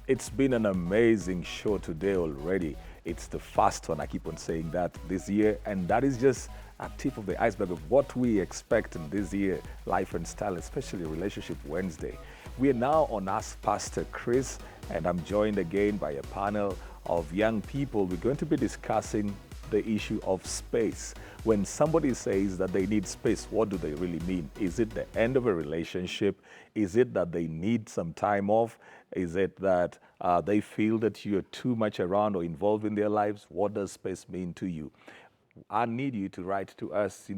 It's been an amazing show today already. It's the first one, I keep on saying that, this year, and that is just a tip of the iceberg of what we expect in this year, life and style, especially Relationship Wednesday. We are now on Ask Pastor Chris, and I'm joined again by a panel of young people. We're going to be discussing the issue of space. When somebody says that they need space, what do they really mean? Is it the end of a relationship? Is it that they need some time off? Is it that they feel that you're too much around or involved in their lives? What does space mean to you? I need you to write to us,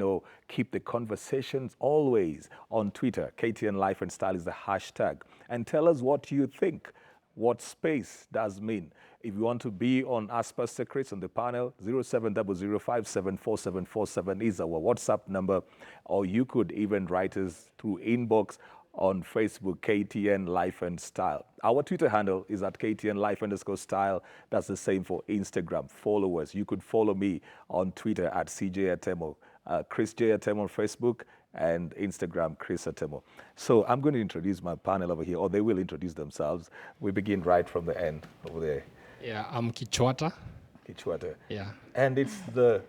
keep the conversations always on Twitter. KTN Life and Style is the hashtag. And tell us what you think, what space does mean. If you want to be on Ask Pastor Chris on the panel, 0700574747 is our WhatsApp number, or you could even write us through inbox on Facebook, KTN Life and Style. Our Twitter handle is at KTN Life _style. That's the same for Instagram. Follow us. You could follow me on Twitter at CJ Atemo, Chris J. Atemo on Facebook, and Instagram, Chris Atemo. So I'm going to introduce my panel over here, or they will introduce themselves. We begin right from the end over there. Yeah, I'm Kichwata. Kichwata. Yeah. And it's the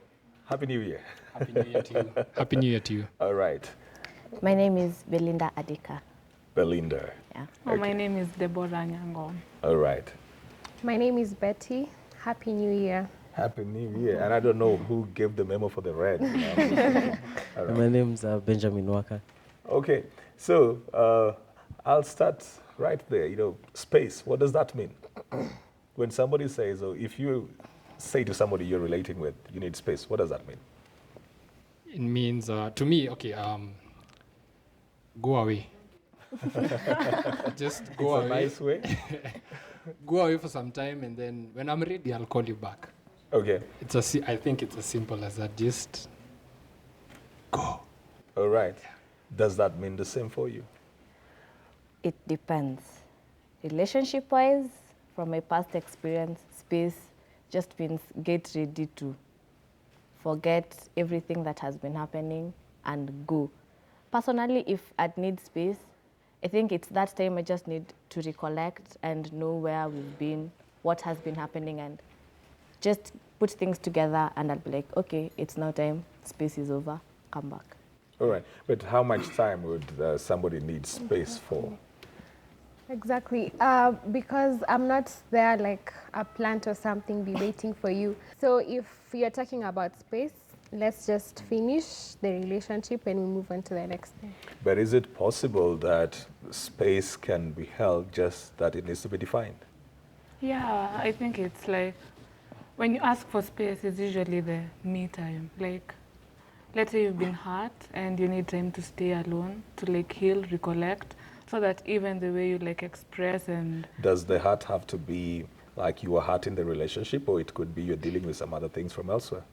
Happy New Year. Happy New Year to you. Happy New Year to you. All right. My name is Belinda Adika. Belinda. Yeah. Oh, my name is Deborah Nyango. All right. My name is Betty. Happy New Year. Happy New Year. And I don't know who gave the memo for the red. All right. My name's Benjamin Waka. Okay. So I'll start right there. Space. What does that mean? When somebody says, or if you say to somebody you're relating with, you need space, what does that mean? It means, to me, okay, go away. Just go It's away. a nice way. Go away for some time, and then when I'm ready, I'll call you back. Okay. I think it's as simple as that. Just go. All right. Does that mean the same for you? It depends. Relationship-wise, from my past experience, space just means get ready to forget everything that has been happening and go. Personally, if I need space, I think it's that time I just need to recollect and know where we've been, what has been happening, and just put things together, and I'll be like, okay, it's now time, space is over, come back. All right. But how much time would somebody need space for? Exactly. Because I'm not there like a plant or something be waiting for you. So if you're talking about space, let's just finish the relationship and we move on to the next thing. But is it possible that space can be held, just that it needs to be defined? Yeah, I think it's like when you ask for space, it's usually the me time. Like, let's say you've been hurt and you need time to stay alone to heal, recollect, so that even the way you express and... Does the heart have to be like you were hurt in the relationship, or it could be you're dealing with some other things from elsewhere?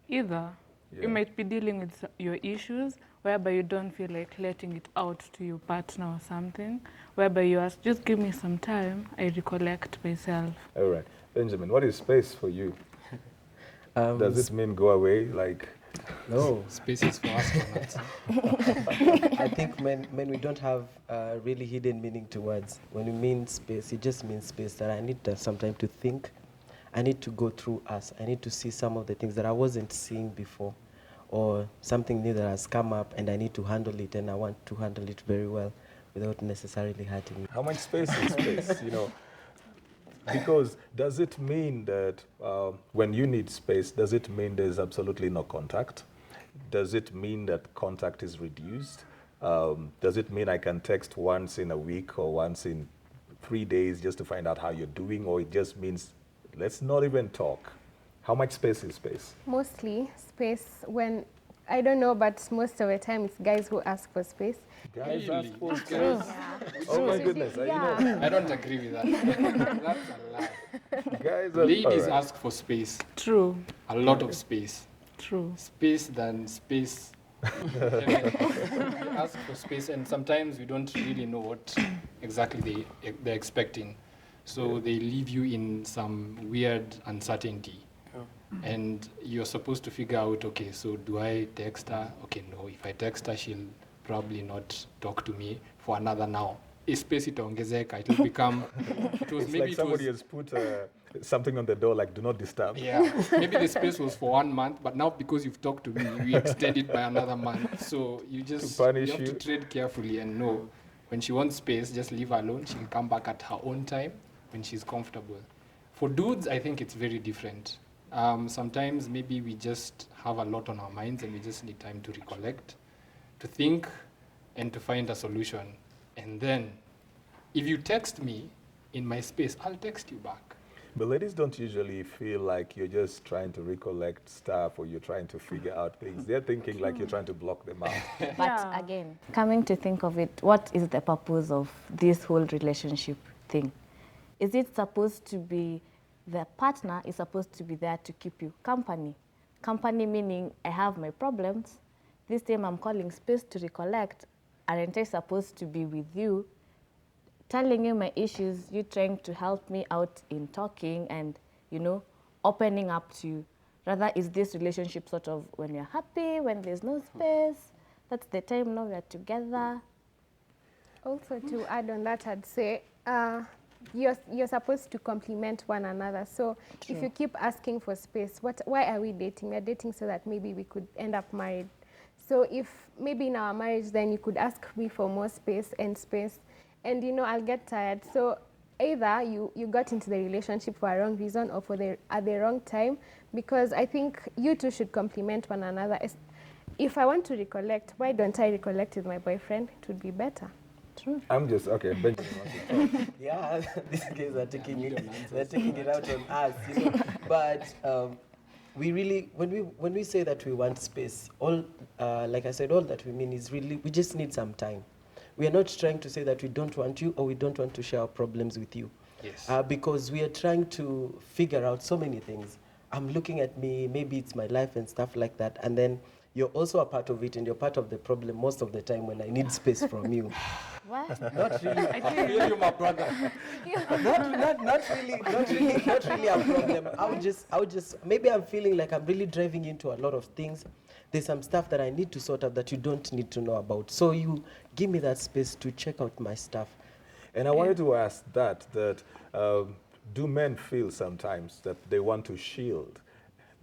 Either. Yeah. You might be dealing with your issues, whereby you don't feel like letting it out to your partner or something, whereby you ask, just give me some time, I recollect myself. All right. Benjamin, what is space for you? Does it mean go away? No, Space is for astronauts. I think when we don't have really hidden meaning to words, when we mean space, it just means space that I need some time to think. I need to go through us. I need to see some of the things that I wasn't seeing before, or something new that has come up and I need to handle it, and I want to handle it very well without necessarily hurting me. How much space is space? Because does it mean that when you need space, does it mean there's absolutely no contact? Does it mean that contact is reduced? Does it mean I can text once in a week or once in 3 days just to find out how you're doing? Or it just means let's not even talk? How much space is space? Mostly space when, I don't know, but most of the time it's guys who ask for space. Guys Really? ask for space. Oh my goodness. Yeah. I don't agree with that. That's a lie. Guys are, Ladies all right. ask for space. True, A lot of space. true. Space than space. They ask for space, and sometimes we don't really know what exactly they're expecting. So they leave you in some weird uncertainty. And you're supposed to figure out, okay, so do I text her? Okay, no, if I text her, she'll probably not talk to me for another now. space itaongezeka. It will become. It was It's maybe like it somebody was. has put something on the door, like "Do not disturb." Yeah, maybe the space was for 1 month, but now because you've talked to me, we extend it by another month. So you just punish you have you. to tread carefully and know when she wants space, just leave her alone. She'll come back at her own time when she's comfortable. For dudes, I think it's very different. Sometimes maybe we just have a lot on our minds and we just need time to recollect, to think, and to find a solution. And then, if you text me in my space, I'll text you back. But ladies don't usually feel like you're just trying to recollect stuff or you're trying to figure out things. They're thinking like you're trying to block them out. But Yeah. again, coming to think of it, what is the purpose of this whole relationship thing? Is it supposed to be the partner is supposed to be there to keep you company? Company meaning I have my problems. This time I'm calling space to recollect. Aren't I supposed to be with you, telling you my issues, you trying to help me out in talking and, opening up to you? Rather, is this relationship sort of when you're happy, when there's no space, that's the time now we're together? Also, to add on that, I'd say you're supposed to complement one another. So if you keep asking for space, why are we dating? We're dating so that maybe we could end up married. So if maybe in our marriage, then you could ask me for more space, and I'll get tired. So either you got into the relationship for a wrong reason or at the wrong time, because I think you two should complement one another. If I want to recollect, why don't I recollect with my boyfriend? It would be better. I'm just, okay, Benjamin wants to talk. Yeah, these guys are taking it out on us, But we really, when we say that we want space, like I said, all that we mean is really we just need some time. We are not trying to say that we don't want you or we don't want to share our problems with you. Yes. Because we are trying to figure out so many things. I'm looking at me, maybe it's my life and stuff like that, and then you're also a part of it and you're part of the problem most of the time when I need space from you. What? Not really. I feel you, my brother. not really a problem. I would just maybe I'm feeling like I'm really driving into a lot of things. There's some stuff that I need to sort out that you don't need to know about. So you give me that space to check out my stuff. And I wanted to ask that do men feel sometimes that they want to shield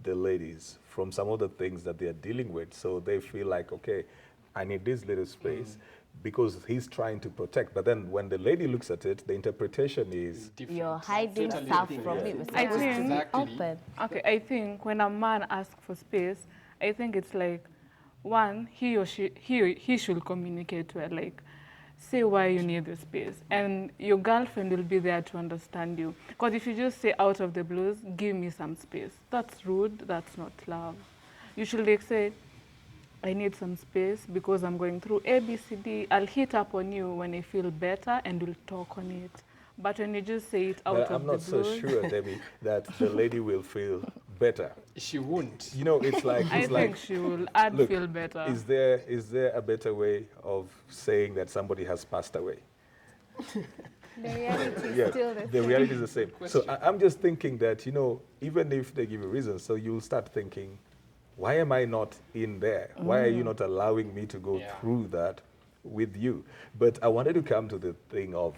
the ladies from some of the things that they're dealing with? So they feel like, okay, I need this little space because he's trying to protect. But then when the lady looks at it, the interpretation is Different. You're hiding Totally stuff different. from me. Yeah. We're I supposed to think- be Exactly. open. Okay, I think when a man asks for space, I think it's like, one, he should communicate well, like, say why you need the space. And your girlfriend will be there to understand you. Because if you just say out of the blues, give me some space, that's rude, that's not love. You should like say, I need some space because I'm going through A, B, C, D. I'll hit up on you when I feel better and we'll talk on it. But when you just say it out but of I'm the not so blues, sure, Debbie, that the lady will feel better. She won't. It's like, I it's like, think she will. I'd look, feel better. is there a better way of saying that somebody has passed away? The reality is Yes, still the the same. reality is the same. So question. I'm just thinking that, even if they give you reasons, so you'll start thinking, why am I not in there? Why are you not allowing me to go Yeah. through that with you? But I wanted to come to the thing of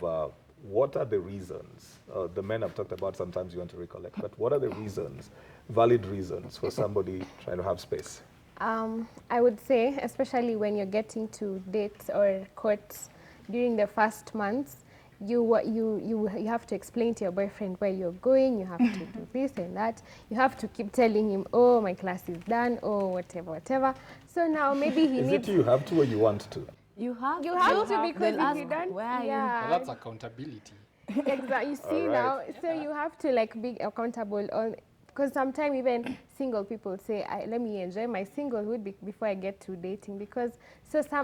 what are the reasons? The men have talked about sometimes you want to recollect, but what are the reasons, valid reasons for somebody trying to have space? I would say, especially when you're getting to dates or courts during the first months, you have to explain to your boyfriend where you're going. You have to do this and that. You have to keep telling him, oh, my class is done, oh, whatever. So now maybe he Is needs. it you have to or you want to? You have You have to to because They'll if ask, you don't, where are you? Well, that's accountability. Exactly. You see All now, right. so you have to like be accountable on, because sometimes even single people say, let me enjoy my singlehood before I get to dating, because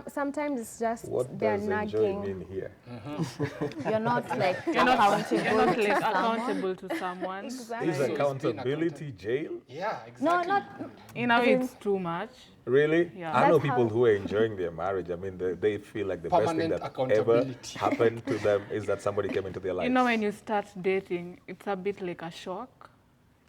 sometimes it's just What they're does enjoy nagging. mean here? You're not like You're not accountable like to someone. accountable to someone. Exactly. Is So it's been accountability jail? Yeah, exactly. No, not. It's too much. Really? Yeah. I know That's people how- who are enjoying their marriage. I mean, they feel like the best thing Permanent that ever accountability. happened to them is that somebody came into their lives. When you start dating, it's a bit like a shock.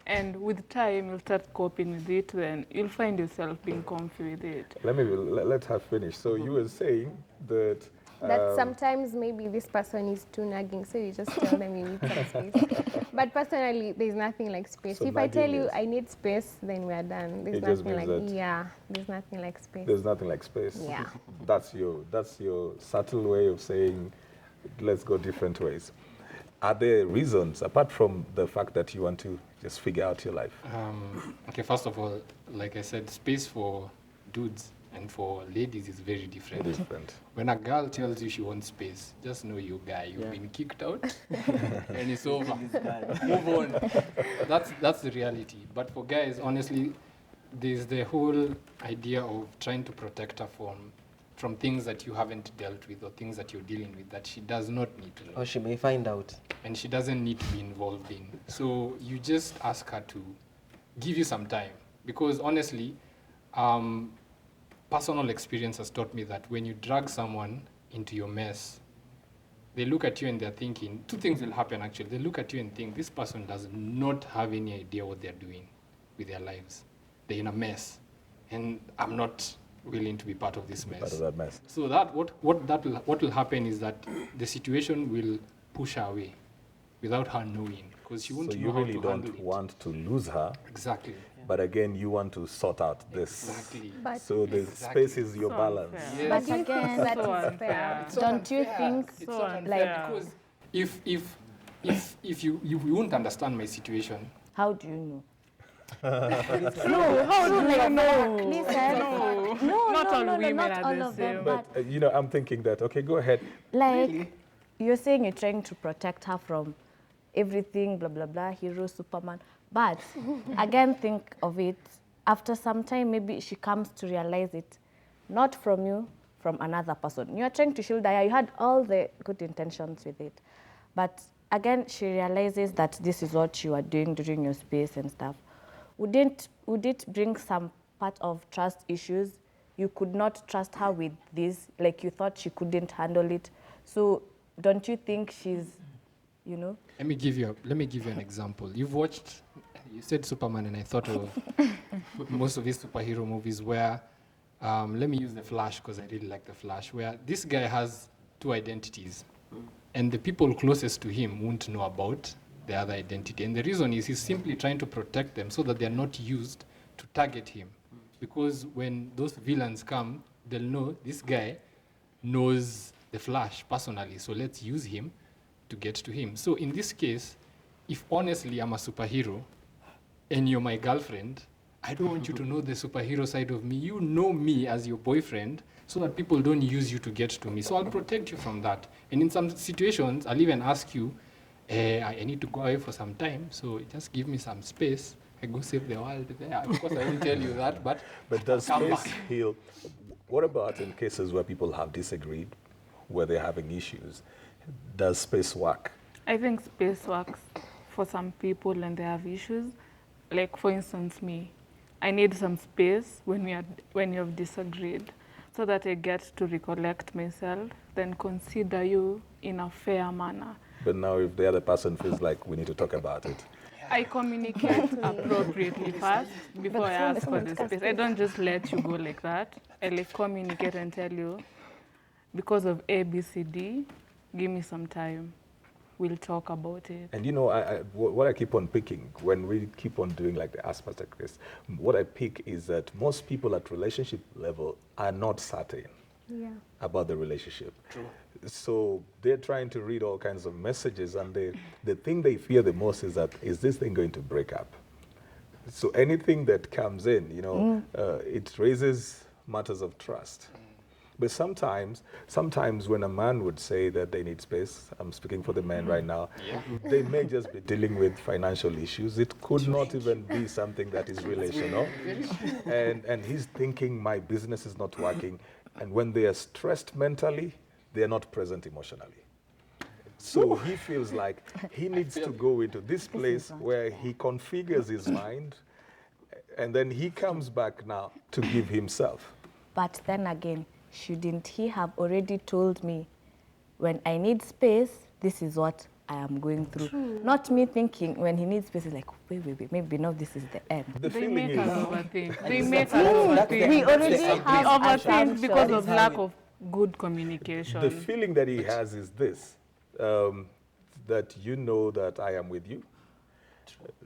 And with time, you'll start coping with it, then you'll find yourself being comfy with it. Let's have finished. So you were saying that That sometimes maybe this person is too nagging, so you just tell them you need some space. But personally, there's nothing like space. So If I tell nagging you is- I need space, then we're done. There's It just nothing means like that- yeah. There's nothing like space. There's nothing like space. Yeah. That's your subtle way of saying, let's go different ways. Are there reasons, apart from the fact that you want to just figure out your life? Okay, first of all, like I said, space for dudes and for ladies is very different. Different. When a girl tells you she wants space, just know you guy, you've been kicked out and it's over. Move on. That's the reality. But for guys, honestly, there's the whole idea of trying to protect her from things that you haven't dealt with or things that you're dealing with that she does not need to know. Or she may find out. And she doesn't need to be involved in. So you just ask her to give you some time. Because honestly, personal experience has taught me that when you drag someone into your mess, they look at you and they're thinking, two things will happen actually. They look at you and think, this person does not have any idea what they're doing with their lives. They're in a mess. And I'm not willing to be part of this mess. Part of that mess. So that what will happen is that the situation will push her away without her knowing, because she won't So know you how really to don't handle it. want to lose her, Exactly. but again, you want to sort out this. Exactly. But So the Exactly. space is your So balance. unfair. Yes. do you think again, that so is unfair. fair? It's not Don't you unfair. think, It's so not unfair. unfair because if you won't understand my situation, How do you know? No, how do you know? Listen, no, Not all women not are all the of them, same. but But I'm thinking that, okay, go ahead. like you're saying you're trying to protect her from everything, blah blah blah, hero, Superman. But again, think of it. After some time, maybe she comes to realize it, not from you, from another person. You're trying to shield her. You had all the good intentions with it, but again, she realizes that this is what you are doing during your space and stuff. Would it bring some part of trust issues? You could not trust her with this, like you thought she couldn't handle it. So don't you think she's, you know? let me give you an example. You said Superman, and I thought of most of these superhero movies where, let me use the Flash because I really like the Flash, where this guy has two identities, and the people closest to him won't know about the other identity. And the reason is he's simply trying to protect them so that they're not used to target him. Because when those villains come, they'll know this guy knows the Flash personally, so let's use him to get to him. So in this case, if honestly I'm a superhero and you're my girlfriend, I don't want you to know the superhero side of me. You know me as your boyfriend so that people don't use you to get to me. So I'll protect you from that. And in some situations, I'll even ask you, I need to go away for some time, so just give me some space. I go save the world there. Of course, I won't tell you that, but Does I'll come space back. heal? What about in cases where people have disagreed, where they're having issues? Does space work? I think space works for some people when they have issues. Like for instance, me, I need some space when you have disagreed, so that I get to recollect myself, then consider you in a fair manner. But now if the other person feels like we need to talk about it, I communicate appropriately first before I ask for the space. I don't just let you go like that. I like communicate and tell you, because of A, B, C, D, give me some time. We'll talk about it. and what I keep on picking when we keep on doing like the aspect like this, what I pick is that most people at relationship level are not certain Yeah. about the relationship. True. So they're trying to read all kinds of messages, and the thing they fear the most is that, is this thing going to break up? So anything that comes in, it raises matters of trust. But sometimes when a man would say that they need space, I'm speaking for the men right now, they may just be dealing with financial issues. It could not even be something that is relational. And he's thinking, my business is not working. And when they are stressed mentally, they are not present emotionally. So he feels like he needs to go into this place where he configures his mind, and then he comes back now to give himself. But then again, shouldn't he have already told me, when I need space, this is what I am going through? Not me thinking when he needs space, he's like, wait, maybe now this is the end. The They feeling make us is, overthink. They make us We overthink. already We have overthink because of lack of good communication. The feeling that he has is this, that you know that I am with you,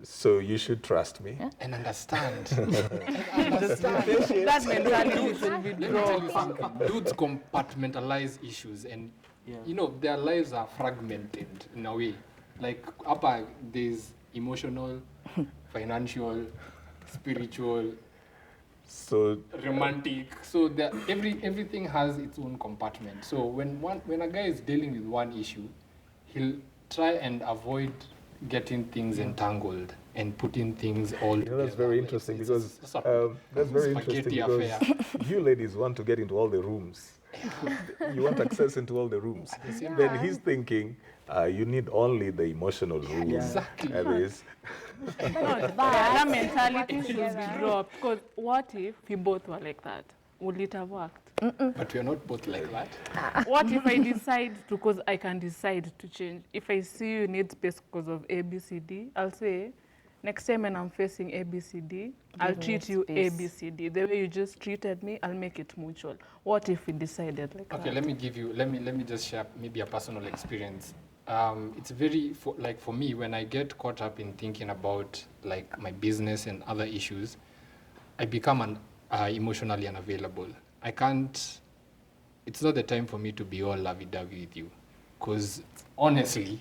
so you should trust me. And understand. That mentality should be Let me tell dropped. you something. Dudes compartmentalize issues, and you know their lives are fragmented in a way. Like upper, there's emotional, financial, spiritual, So romantic. So everything has its own compartment. So when a guy is dealing with one issue, he'll try and avoid getting things entangled and putting things all together. that's very Like, interesting it's because a sort of that's very spaghetti interesting because affair. you ladies want to get into all the rooms. You want access into all the rooms. Yeah. Then he's thinking you need only the emotional room. Exactly. That is, That mentality should together. be dropped. Because what if we both were like that? Would it have worked? But we're not both like that. What if I decide to, because I can decide to change. If I see you need space because of A, B, C, D, I'll say, next time when I'm facing A, B, C, D, I'll me treat you A, space. B, C, D. The way you just treated me, I'll make it mutual. What if we decided like Okay, that? let me just share maybe a personal experience. It's very for me when I get caught up in thinking about like my business and other issues, I become emotionally unavailable. I can't. It's not the time for me to be all lovey-dovey with you, because honestly,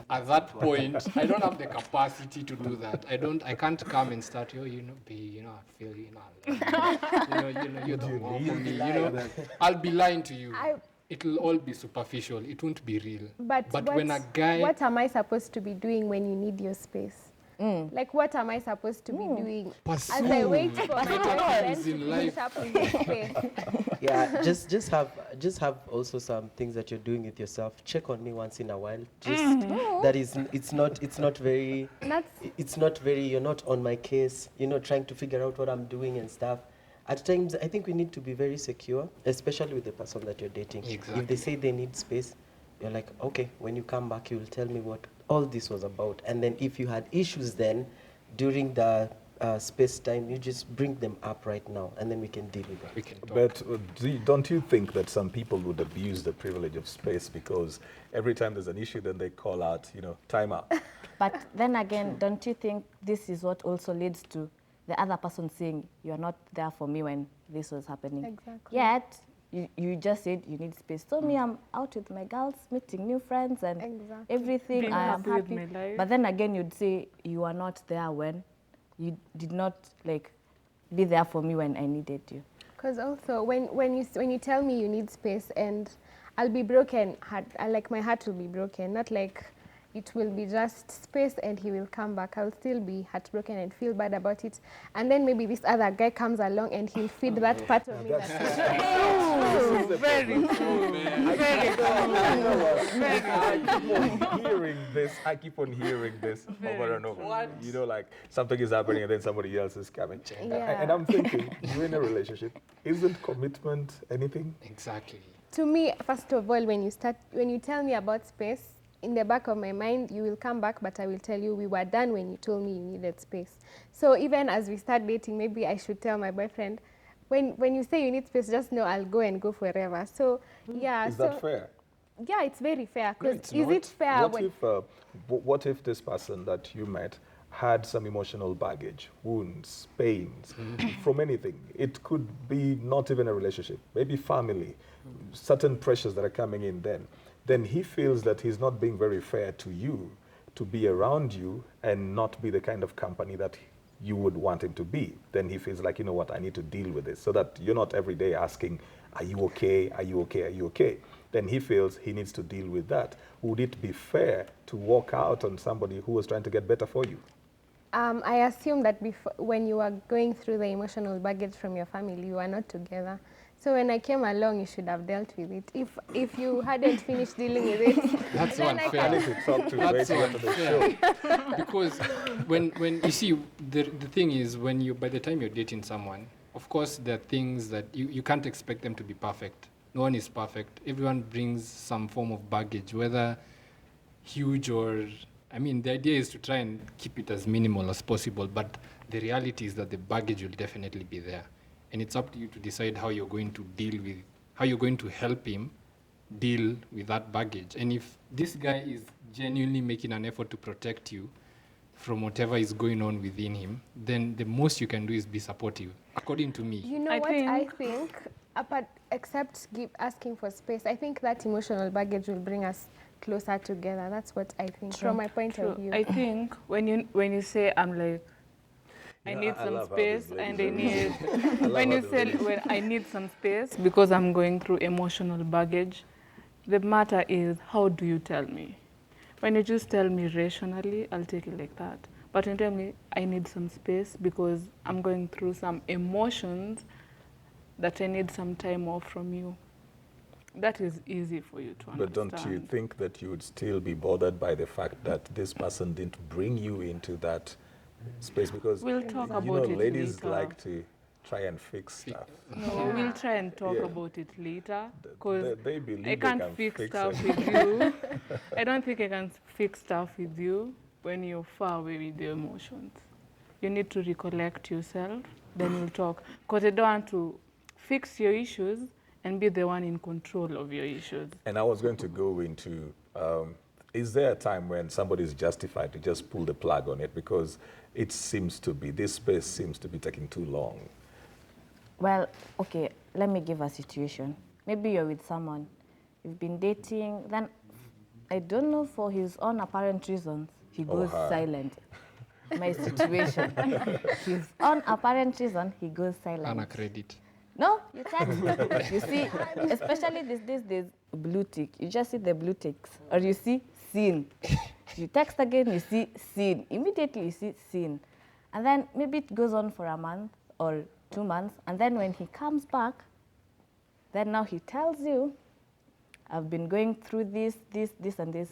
at that point, I don't have the capacity to do that. I can't come and start. I feel you're the one for me. I'll be lying to you. It'll all be superficial. It won't be real. But when a guy, what am I supposed to be doing when you need your space? Like, what am I supposed to be doing as I wait for my boyfriend things to in finish life. up with his space? Yeah, just have also some things that you're doing with yourself. Check on me once in a while. Just that is, it's not very. That's It's not very. You're not on my case. Trying to figure out what I'm doing and stuff. At times, I think we need to be very secure, especially with the person that you're dating. Exactly. If they say they need space, you're like, okay, when you come back, you will tell me what all this was about. And then if you had issues then, during the space time, you just bring them up right now, and then we can deal with we it. can talk. but don't you think that some people would abuse the privilege of space because every time there's an issue, then they call out, time out. But then again, don't you think this is what also leads to the other person saying, you're not there for me when this was happening? Exactly. Yet, you just said you need space. So me, I'm out with my girls, meeting new friends and Exactly. everything. Being I am happy with happy. my life. But then again, you'd say you are not there when you did not be there for me when I needed you. Because also when you tell me you need space and I'll be broken, my heart will be broken. Not like it will be just space and he will come back. I'll still be heartbroken and feel bad about it. And then maybe this other guy comes along and he'll feed that part of me. Very true. I keep on hearing this over and over. Like something is happening and then somebody else is coming. Yeah. And I'm thinking, you're in a relationship. Isn't commitment anything? Exactly. To me, first of all, when you tell me about space, in the back of my mind, you will come back, but I will tell you we were done when you told me you needed space. So even as we start dating, maybe I should tell my boyfriend, when you say you need space, just know I'll go forever. So yeah. Is that fair? Yeah, it's very fair. No, Because it's is not. it fair? What if this person that you met had some emotional baggage, wounds, pains, from anything? It could be not even a relationship, maybe family, certain pressures that are coming in then he feels that he's not being very fair to you, to be around you and not be the kind of company that you would want him to be. Then he feels like, you know what, I need to deal with this, so that you're not every day asking, are you okay, are you okay, are you okay? Then he feels he needs to deal with that. Would it be fair to walk out on somebody who was trying to get better for you? I assume that when you are going through the emotional baggage from your family, you are not together. So when I came along, you should have dealt with it. If you hadn't finished dealing with it, That's so then I unfair. I need to talk to That's so Rachel after the show. unfair. Because when you see, the thing is, by the time you're dating someone, of course, there are things that you can't expect them to be perfect. No one is perfect. Everyone brings some form of baggage, whether huge or, the idea is to try and keep it as minimal as possible, but the reality is that the baggage will definitely be there. And it's up to you to decide how you're going to deal with how you're going to help him deal with that baggage. And if this guy is genuinely making an effort to protect you from whatever is going on within him, then the most you can do is be supportive, according to me. You know I what I think- think? Apart, except asking for space, I think that emotional baggage will bring us closer together. That's what I think, from my point of view. I think when you say I'm like, I Yeah, need I some love how space these and ladies I are need I love when how you the say ladies- when I need some space because I'm going through emotional baggage, the matter is how do you tell me? When you just tell me rationally, I'll take it like that. But when you tell me I need some space because I'm going through some emotions that I need some time off from you, that is easy for you to But understand. don't you think that you would still be bothered by the fact that this person didn't bring you into that space? Because We'll talk you about know, it ladies later. like to try and fix stuff. No, we'll try and talk Yeah. about it later They because believe I they can't can fix fix stuff it. with you. I don't think I can fix stuff with you when you're far away with your emotions. You need to recollect yourself, then we'll talk. Because I don't want to fix your issues and be the one in control of your issues. And I was going to go into, is there a time when somebody is justified to just pull the plug on it? Because it seems to be, this space seems to be taking too long. Well, okay, let me give a situation. Maybe you're with someone, you've been dating, then I don't know, for his own apparent reasons, he goes her. silent. My situation. His own apparent reason, he goes silent. Anna credit. No, you text. You see, especially these days, there's blue tick. You just see the blue ticks. Or you see seen. You text again, you see seen. Immediately you see seen. And then maybe it goes on for a month or 2 months. And then when he comes back, then now he tells you, I've been going through this, and this.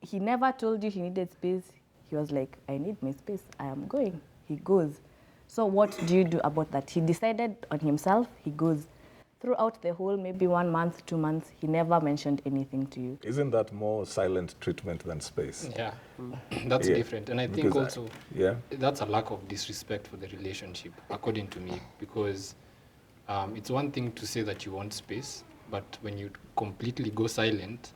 He never told you he needed space. He was like, I need my space. I am going. He goes. So what do you do about that? He decided on himself. He goes. Throughout the whole maybe 1 month, 2 months, he never mentioned anything to you. Isn't that more silent treatment than space? Yeah, that's Yeah, different. And I think because also yeah. that's a lack of disrespect for the relationship, according to me, because it's one thing to say that you want space, but when you completely go silent,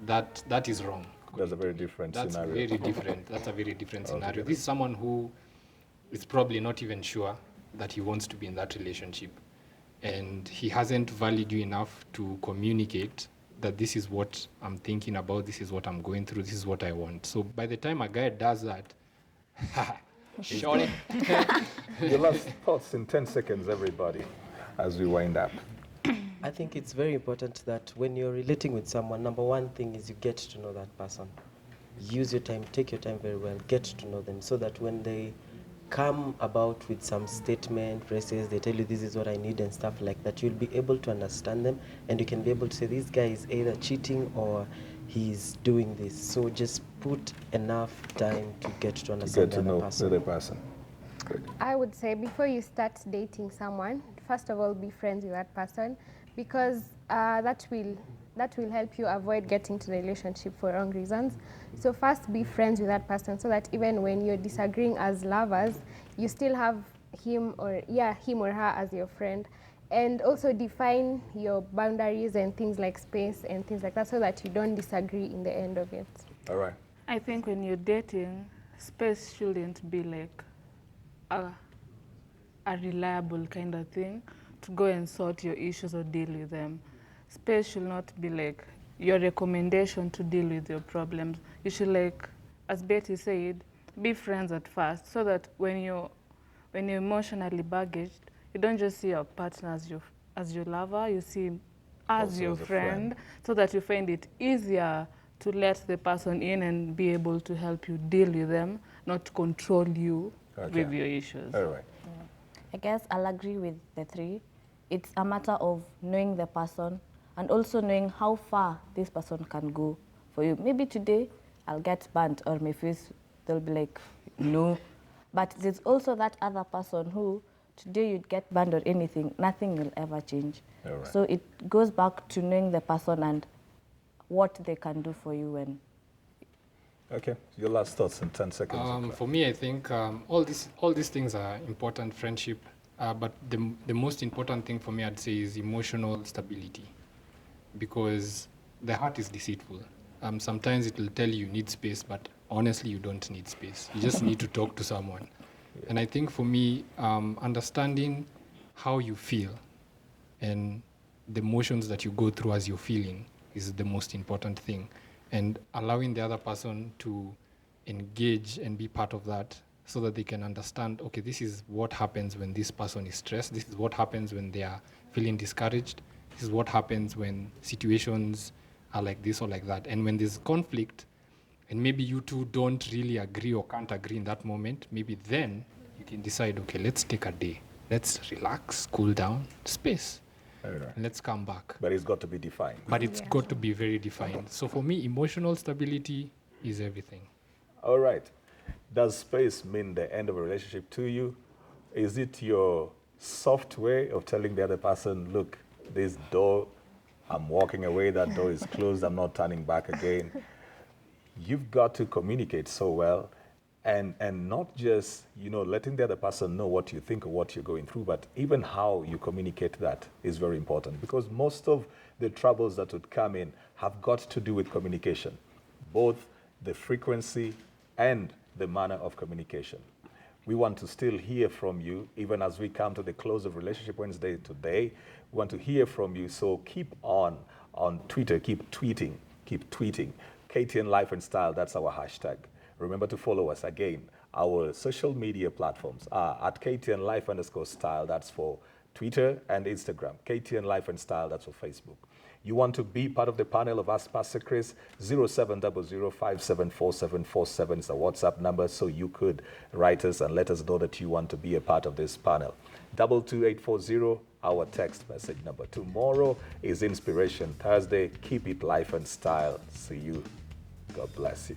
that is wrong. That's a very different That's scenario. very different. That's a very different scenario. Altogether. This is someone who is probably not even sure that he wants to be in that relationship. And he hasn't valued you enough to communicate that this is what I'm thinking about, this is what I'm going through, this is what I want. So by the time a guy does that, surely. Your last thoughts in 10 seconds, everybody, as we wind up. I think it's very important that when you're relating with someone, number one thing is you get to know that person. Use your time, take your time very well, get to know them so that when they come about with some statement, phrases, they tell you this is what I need and stuff like that, you'll be able to understand them and you can be able to say this guy is either cheating or he's doing this. So just put enough time to get to understand Get to the know other person. the other person. Good. I would say before you start dating someone, first of all, be friends with that person because that will help you avoid getting to the relationship for wrong reasons. So first, be friends with that person so that even when you're disagreeing as lovers, you still have him or her as your friend. And also define your boundaries and things like space and things like that so that you don't disagree in the end of it. All right. I think when you're dating, space shouldn't be like a reliable kind of thing to go and sort your issues or deal with them. Space should not be like your recommendation to deal with your problems. You should, like, as Betty said, be friends at first so that when you're emotionally baggaged, you don't just see your partner as your lover, you see him as Also your as a friend, so that you find it easier to let the person in and be able to help you deal with them, not control you Okay. with your issues. All right. I guess I'll agree with the three. It's a matter of knowing the person and also knowing how far this person can go for you. Maybe today I'll get burnt or my face, they'll be like, no. But there's also that other person who today you'd get burned or anything, nothing will ever change. All right. So it goes back to knowing the person and what they can do for you when. Okay. Your last thoughts in 10 seconds. For me, I think all these things are important: friendship, But the most important thing for me, I'd say, is emotional stability, because the heart is deceitful. Sometimes it will tell you need space, but honestly, you don't need space. You just need to talk to someone. And I think for me, understanding how you feel and the emotions that you go through as you're feeling is the most important thing. And allowing the other person to engage and be part of that so that they can understand, okay, this is what happens when this person is stressed. This is what happens when they are feeling discouraged. This is what happens when situations are like this or like that. And when there's conflict, and maybe you two don't really agree or can't agree in that moment, maybe then you can decide, okay, let's take a day. Let's relax, cool down, space. All right. And let's come back. But it's got to be defined. But it's got to be very defined. So for me, emotional stability is everything. All right. Does space mean the end of a relationship to you? Is it your soft way of telling the other person, look, this door, I'm walking away, that door is closed, I'm not turning back again? You've got to communicate so well, and not just, letting the other person know what you think or what you're going through, but even how you communicate that is very important, because most of the troubles that would come in have got to do with communication, both the frequency and the manner of communication. We want to still hear from you, even as we come to the close of Relationship Wednesday today. We want to hear from you, so keep on Twitter, keep tweeting. KTN Life and Style, that's our hashtag. Remember to follow us again. Our social media platforms are at KTN Life_Style, that's for Twitter and Instagram. KTN Life and Style, that's for Facebook. You want to be part of the panel of Ask Pastor Chris? 0700574747 is the WhatsApp number, so you could write us and let us know that you want to be a part of this panel. 22840, our text message number. Tomorrow is Inspiration Thursday. Keep it life and style. See you. God bless you.